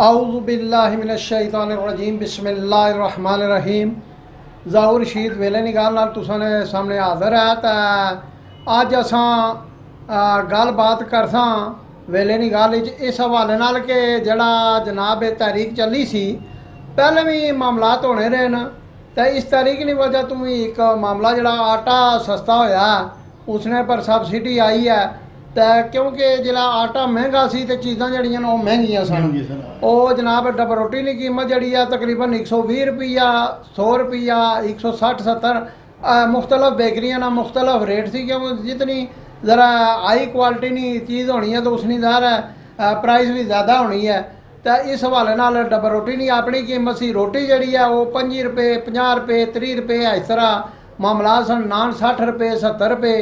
आऊज़ु बिल्लाहि मिनश्शैतानिर्रजीम बिस्मिल्लाहिर्रहमानिर्रहीम। ज़ाहुर रशीद वेले निगाल नाल तुसां दे सामने हाज़र है। तो अज असां गलबात करसां वेले निगाल इस हवाले नाल कि जड़ा जनाब तहरीक चली सी पहले भी मामलात होने रहे न। तो इस तहरीक की वजह तो भी एक मामला जड़ा आटा सस्ता होया उसने पर सब्सिडी आई है। तो क्योंकि जिला आटा महंगा सी तो चीज़ां जड़ियां वो महंगियां सन। वो जनाब डब रोटी की कीमत जड़ी है तकरीबन 120 रुपया 100 रुपया 160 70 मुख्तलिफ बेकरियां ना मुख्तलिफ रेट सी। क्योंकि जितनी ज़रा हाई क्वालिटी की चीज़ होनी है तो उसकी ज़ाहिर है प्राइस भी ज़्यादा होनी है। तो इस हवाले नाल डब रोटी की अपनी कीमत सी। रोटी जड़ी है वो 25 रुपये 50 रुपये 30 रुपये इस तरह मामला सन। नान 60 रुपये 70 रुपये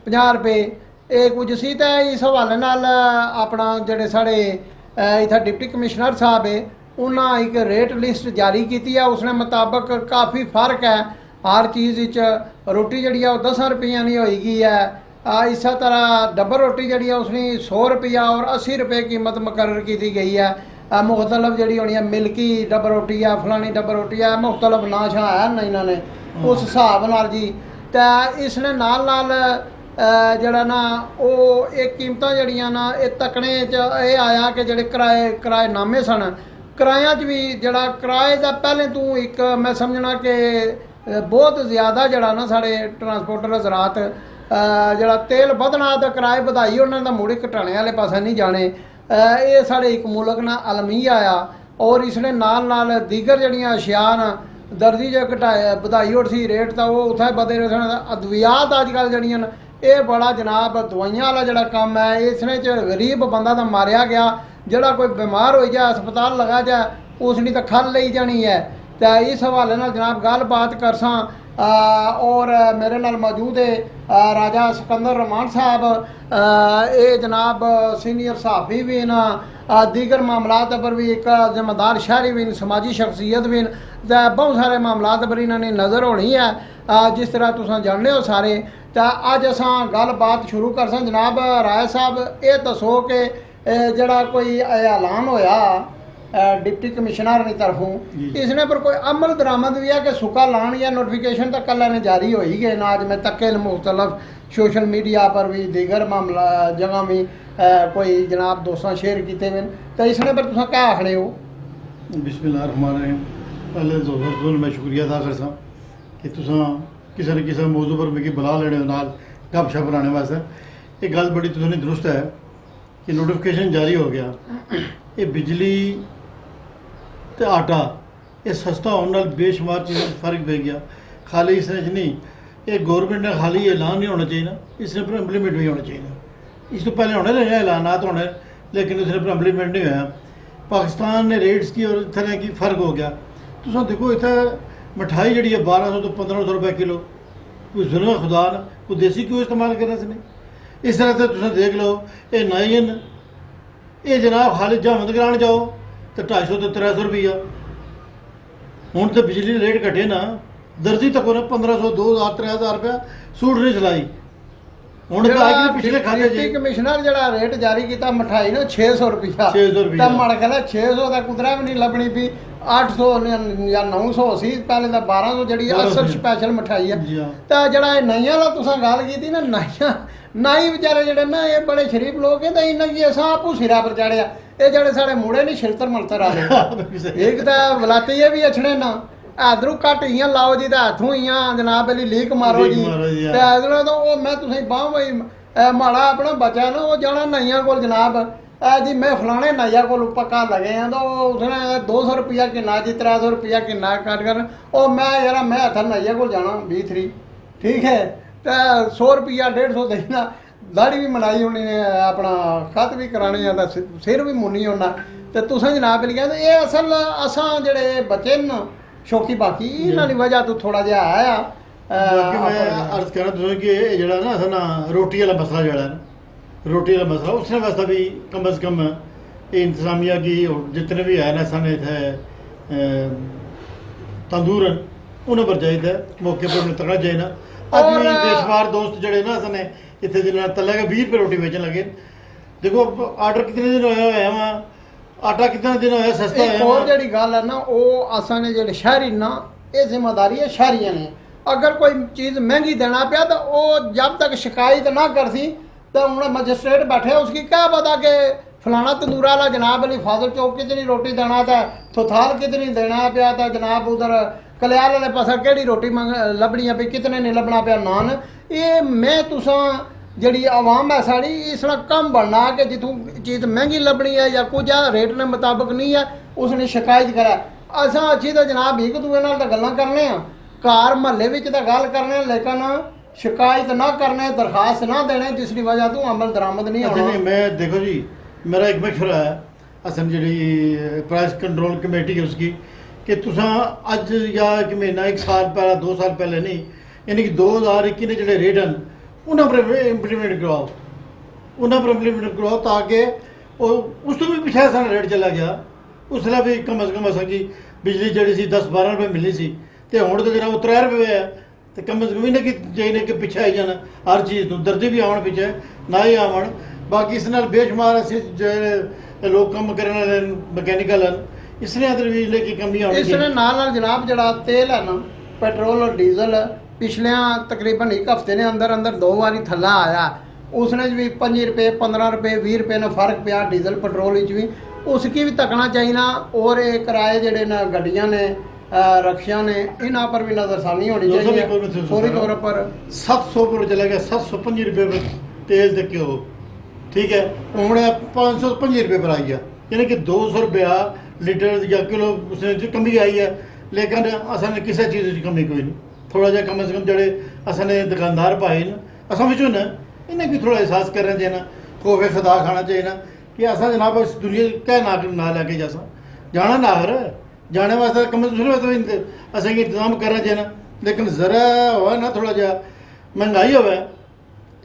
50 रुपये ये कुछ सी। तो इस हवाले नाल अपना जेडे साढ़े इत्थे डिप्टी कमिश्नर साहब है उन्हें एक रेट लिस्ट जारी की है। उसने मुताबिक काफ़ी फर्क है हर चीज़ रोटी जी है 10 रुपये की होगी है। इस तरह डबल रोटी जी है उसने 100 रुपया और 80 रुपये कीमत मुकर्रर की गई है। मुख्तलिफ जी होनी है मिल्की डबल रोटी है फलानी डबल रोटी है मुख्तलिफ ना शा है ना इन्होंने उस हिसाब नाल जी। तो इसने नाल नाल जड़ा ना वो एक कीमत जड़ियाँ ना ये तकने ये आया कि जड़े किराएनामे सन किराया भी जड़ा किराए का पहले तू एक मैं समझना कि बहुत ज़्यादा जड़ा ना साढ़े ट्रांसपोर्टर हज़रात जड़ा तेल बधना तो किराए बधाई उन्होंने मुड़े घटाने वाले पासे नहीं जाने। ये साढ़े एक मुल्क ना अलमी आया और इसने नाल नाल दीगर जड़ियाँ अशिया न दर्जी जो घटाए बधाई उठ सी रेट तो वो उत्थे बधे रहे सन। अद्वियात अजकल जड़ियां ये बड़ा जनाब दवाइयां वाला जड़ा काम है इसने गरीब बंदा तो मारिया गया जड़ा कोई बीमार हो जाए अस्पताल लगा जाए उसनी तो खल ली जानी है। तो इस हवाले नाल जनाब गल बात करसां और मेरे नाल मौजूद है राजा सिकंदर रहमान साहब ये जनाब सीनियर सहाफ़ी भी न दीगर मामलात पर भी एक जिम्मेदार शहरी भी समाजी शख्सियत भी बहुत सारे मामलात पर इन्होंने नज़र होनी है जिस तरह तुम जानते हो सारे। तो अज असां गल बात शुरू करसां जनाब राय साहब ये दसो कि जड़ा कोई ऐलान होया डिप्टी कमिश्नर की तरफों इसने पर कोई अमल दरामद भी है कि सुक्का लान या नोटिफिकेशन तो कल ने जारी हो ही गए ना। अज मैं तके मुख्तलफ सोशल मीडिया पर भी दीगर मामला जगह भी कोई जनाब दोस्तां शेयर किए हुए तो इसने पर तुम क्या आखने हो? बिस्मिल्लाहिर्रहमानिर्रहीम। पहले तो मैं शुक्रिया अदा करसा कि तुसां किसी न किसी मौजू पर मिगी बुला लेने नाल गप शप लाने वास्ते। ये गल बड़ी तुसें दुरुस्त है कि नोटिफिकेशन जारी हो गया ये बिजली तो आटा ये सस्ता होने नाल बेशुमार चीज़ों में फर्क पै गया। खाली इसने च नहीं ये गौरमेंट ने खाली ऐलान नहीं होना चाहिए इसने पर इंप्लीमेंट भी होना चाहिए। इस तो पहले होने लगे ऐलानात होने लेकिन उसने पर इंप्लीमेंट नहीं होया। पाकिस्तान ने रेट्स की और तरह की फ़र्क हो गया। तुम देखो इतना मिठाई जी है 1200 तो 1500 रुपये किलो कोई जुल्म खुदा ना कोई देसी क्यों इस्तेमाल करना से नहीं। इस तरह से तुम देख लो ये नाइन ये जनाब खाली जहामत कराने जाओ तो 250 तो 300 रुपया। हूँ तो बिजली रेट घटे ना दर्जी तक उन्हें 1500 2000 3000 रुपया सूट नहीं सिलाई। पिछले डिप्टी कमिश्नर जड़ा रेट जारी किया मिठाई ना 600 रुपया 600 रुपया माड़ा कहला 600 का कुदरा भी नहीं लभनी भी 800 या 900 सी पहले तो 1200 जी असर स्पैशल मिठाई है। तो जड़ा नाइया वाला तुसा गल की ना नाइया नाई बेचारे जड़े ना ये बड़े शरीफ लोग हैं तो इन्हें की असा आपू सिरा पर चढ़िया ये जड़े साढ़े मुड़े नहीं छिलतर मलतर आ एक तो वलाती भी अच्छे ना इधरों घट इं लाओ जी तो हथों इं जनाब वाली लीक मारो जी तो इधरों तो वो मैं तुसें बाह भाई माड़ा अपना बचा ना वो जाना नाइया को जनाब जी मैं फलाने नाइया को पक्का लगे हैं तो उसने 200 रुपया किन्ना जी 300 रुपया किन्ना कट कर और मैं यार मैं हथ नाइया को जाना 23 ठीक है तो 100 रुपया 150 देना दाढ़ी भी मनाई होनी ने अपना खत भी करानी है सिर भी मुन्नी होना तो तुसें जनाब लिखा तो ये असल असां जेह्ड़े बच्चे न शौकी बाकी इन्होंने वजह तो थोड़ा जहा आया। मैं अर्ज करना तुसें कि जेह्ड़ा ना अस ना रोटी वाला मसला जेह्ड़ा ना रोटी वाला मसला उसने वास्ते भी कम अज़ कम ये इंतजामिया की जितने भी है ना सामने इतने तंदूर उन्हें पर चाहिए मौके पर उन्हें तकना चाहिए ना। अभी बेशुमार दोस्त जड़े ना असने इतने दिन तले के 20 रुपये रोटी बेचने लगे। देखो ऑर्डर कितने दिन होया वहाँ ਆਟਾ ਕਿੰਨਾ ਦਿਨ ਹੋਇਆ ਸਸਤਾ ਇੱਕ ਹੋਇਆ ਹੋਰ ਵਾ। ਜਿਹੜੀ ਗੱਲ ਹੈ ਨਾ ਉਹ ਅਸਾਂ ਨੇ ਜਿਹੜੇ ਸ਼ਹਿਰੀ ਨਾ ਇਹ ਜ਼ਿੰਮੇਵਾਰੀ ਹੈ ਸ਼ਹਿਰੀਆਂ ਨੇ ਅਗਰ ਕੋਈ ਚੀਜ਼ ਮਹਿੰਗੀ ਦੇਣਾ ਪਿਆ ਤਾਂ ਉਹ ਜਬ ਤੱਕ शिकायत ना करती तो उन्हें मजिस्ट्रेट बैठे उसकी क्या पता कि फलाना तंदूरा वाला जनाब अली फाजल चौक कितनी रोटी देना था थोथाल कितनी देना पिया था जनाब उधर कल्याल वाले पास केड़ी रोटी मंग लभनी पे कितने नहीं लभना पिया नान ये मैं तुसा ਜਿਹੜੀ आवाम है साड़ी इसका कम बनना कि जितों चीज़ महंगी लभनी है या कुछ है रेट ने मुताबिक नहीं है उसने शिकायत करा असा अच्छी तो जनाब एक दूए नाल तां गल्लां करने घर महल्ले विच तां गल करने लेकिन शिकायत ना करने दरखास्त ना देने जिसकी वजह तो अमल दरामद नहीं अच्छा होना नहीं मैं देखो जी मेरा एक मशवरा है असल जी प्राइस कंट्रोल कमेटी है उसकी कि तुसा अज या एक महीना एक साल पहले 2 साल पहले नहीं यानी कि 2021 ने जो रेट हैं उन्होंने पर इंप्लीमेंट करवाओ उन्होंने पर इंप्लीमेंट करवाओ ताकि उस तो भी पिछले साल रेट चला गया उसलै भी कम अज कम असा की बिजली जी 10-12 रुपए मिली सी तो हुण तो जनाब 3 रुपए है तो कम अज कम इन्हें कि चाहिए कि पिछे आई जाना हर चीज़ तो दर्जे भी आवन पिछे ना ही आवन बाकी इस नाल बेशुमार असीं जो लोग कम करने वाले मैकेनिकल हैं इसने अंदर बिजली की कमी आनी इसने नाल जनाब जड़ा तेल है ना पेट्रोल और डीजल पिछले तकरीबन एक हफ्ते ने अंदर अंदर 2 बारी थल्ला आया उसने भी 5 रुपए 15 रुपए 20 रुपए ना फर्क पिया डीजल पेट्रोल विच भी उसकी भी तकना चाहिए ना और ये किराए जड़े ना गड्डियां ने रक्षा ने इन्हां पर भी नजरसानी होनी चाहिए फौरी तौर पर 700 पर चला गया 705 रुपए पर तेल ते घ्यो ठीक है हुण 505 रुपए पर आई गया यानी कि 200 रुपया लीटर या किलो उसने कमी आई है लेकिन असां किसी चीज़ की कमी कोई नहीं थोड़ा जा कम से कम जड़े असां दुकानदार भाई न असां विचों न इन्हें भी थोड़ा एहसास करना चाहिए ना खौफे खुदा खाना चाहिए ना कि असां जनाब इस दुनिया क्या ना लैके जा जाना नागर जाने वास्ते कम से वास्ते असें इंतजाम करना चाहिए ना लेकिन ज़रा हो ना थोड़ा जा महंगाई हो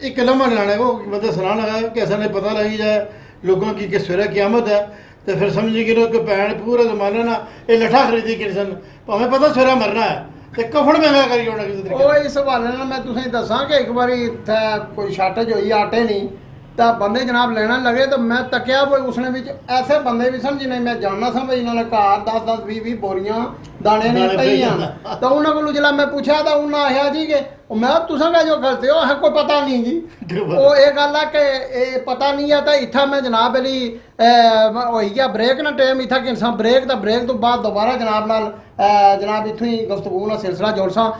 एक लम्हा लाने को मतलब सलाह लगा कि ऐसा नहीं पता लगी जाए लोगों की कि सवेरे क़यामत है तो फिर समझी कि भैन पूरे जमाने ना ये लठा खरीदी कि सन भावें पता सवेरे मरना है तो कफन महंगा करी होना किसी तरीके ਉਹ ਇਸ ਹਵਾਲੇ ਨਾਲ ਮੈਂ ਤੁਸੀਂ ਦੱਸਾਂ ਕਿ ਇੱਕ ਵਾਰੀ ਇੱਥੇ ਕੋਈ ਸ਼ਾਰਟੇਜ ਹੋਈ ਆਟੇ ਨਹੀਂ ਤਾਂ ਬੰਦੇ ਜਨਾਬ ਲੈਣਾ ਲਗੇ ਤਾਂ ਮੈਂ ਤੱਕਿਆ ਵੀ ਉਸਨੇ ਵਿੱਚ ਐਸੇ ਬੰਦੇ ਵੀ ਸਨ ਜਿਨੇ ਮੈਂ ਜਾਣਨਾ ਸਾਂ ਵੀ ਇਹਨਾਂ ਨੇ ਘਰ 10-10 20-20 ਬੋਰੀਆਂ ਦਾਣੇ ਦੀਆਂ ਪਈਆਂ ਤਾਂ ਉਹਨਾਂ ਕੋਲੋਂ ਜਿਹੜਾ ਮੈਂ ਪੁੱਛਿਆ ਤਾਂ ਉਹਨਾਂ ਆਖਿਆ ਜੀ ਕਿ ਮੈਂ ਤੁਸੀਂ ਕਹ ਜੋ ਕਰਦੇ ਹੋ ਹੈ ਕੋਈ ਪਤਾ ਨਹੀਂ ਜੀ ਉਹ ਇਹ ਗੱਲ ਹੈ ਕਿ ਇਹ ਪਤਾ ਨਹੀਂ ਹੈ ਤਾਂ ਇੱਥਾ ਮੈਂ ਜਨਾਬ ਅਲੀ ਹੋਈ ਗਿਆ ਬ੍ਰੇਕ ਨਾ ਟਾਈਮ ਇੱਥਾ ਕਿ ਇਨਸਾਨ ਬ੍ਰੇਕ ਤੋਂ ਬਾਅਦ ਦੁਬਾਰਾ ਜਨਾਬ ਨਾਲ ਜਨਾਬ ਇੱਥੋਂ ਹੀ ਗੁਫ਼ਤਗੂ ਦਾ ਸਿਲਸਿਲਾ ਜੋੜ ਸਾਂ